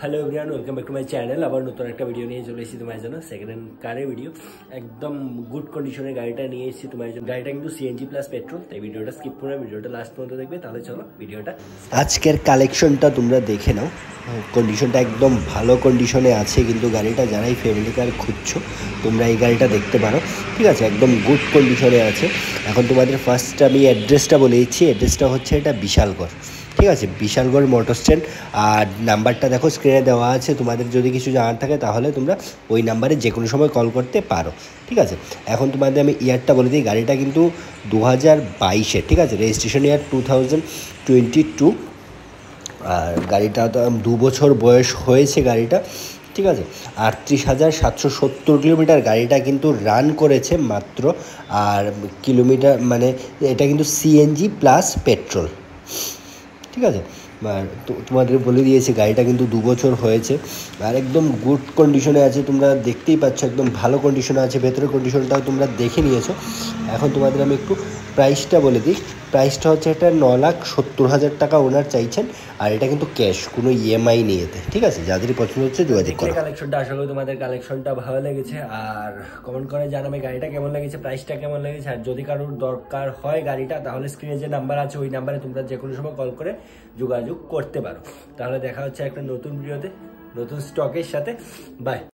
Hello everyone, welcome back to my channel. আবার নতুন একটা ভিডিও নিয়ে চলে এসেছি তোমার জন্য। সেকেন্ড হ্যান্ড কারের ভিডিও, একদম গুড কন্ডিশনের গাড়িটা নিয়ে এসেছি তোমার জন্য। গাড়িটা কিন্তু সিএনজি প্লাস পেট্রোল, তাই ভিডিওটা স্কিপ করে ভিডিওটা লাস্ট পর্যন্ত দেখবে। তাহলে চলো ভিডিওটা। আজকের কালেকশনটা তোমরা দেখে নাও। কন্ডিশনটা একদম ভালো কন্ডিশনে আছে, কিন্তু গাড়িটা যারাই ফ্যামিলি কার খুঁজছো তোমরা এই গাড়িটা দেখতে পারো। ঠিক আছে, একদম গুড কন্ডিশনে আছে। এখন তোমাদের ফার্স্ট আমি অ্যাড্রেসটা বলে দিচ্ছি। অ্যাড্রেসটা হচ্ছে এটা বিশালগড়। ঠিক আছে, বিশালগড় মোটর স্ট্যান্ড। আর নাম্বারটা দেখো স্ক্রিনে দেওয়া আছে। তোমাদের যদি কিছু জানার থাকে তাহলে তোমরা ওই নাম্বারে যে কোনো সময় কল করতে পারো। ঠিক আছে, এখন তোমাদের আমি ইয়ারটা বলে দিই। গাড়িটা কিন্তু 2022-এর, ঠিক আছে, রেজিস্ট্রেশন ইয়ার 2022। আর গাড়িটা তো 2 বছর বয়স হয়েছে গাড়িটা। ঠিক আছে, 38,770 কিলোমিটার গাড়িটা কিন্তু রান করেছে মাত্র। আর কিলোমিটার মানে এটা কিন্তু সিএনজি প্লাস পেট্রোল। ঠিক আছে, আর তোমাদের বলে দিয়েছি গাড়িটা কিন্তু 2 বছর হয়েছে আর একদম গুড কন্ডিশনে আছে। তোমরা দেখতেই পাচ্ছ একদম ভালো কন্ডিশনে আছে। ভেতরের কন্ডিশনটাও তোমরা দেখে নিয়েছো। এখন তোমাদের আমি একটু প্রাইসটা বলে দিই। প্রাইসটা হচ্ছে এটা 9,70,000 টাকা ওনার চাইছেন। আর এটা কিন্তু ক্যাশ, কোনো ইএমআই নিয়ে যেতে। ঠিক আছে, যাদেরই পছন্দ হচ্ছে যোগাযোগ করো। কালেকশনটা আশা করি তোমাদের কালেকশনটা ভালো লেগেছে। আর কমেন্ট করে জানাবে গাড়িটা কেমন লেগেছে, প্রাইসটা কেমন লেগেছে। আর যদি কারোর দরকার হয় গাড়িটা, তাহলে স্ক্রিনে যে নাম্বার আছে ওই নাম্বারে তোমরা যে কোনো সময় কল করে যোগাযোগ করতে পারো। তাহলে দেখা হচ্ছে একটা নতুন ভিডিওতে নতুন স্টকের সাথে। বাই।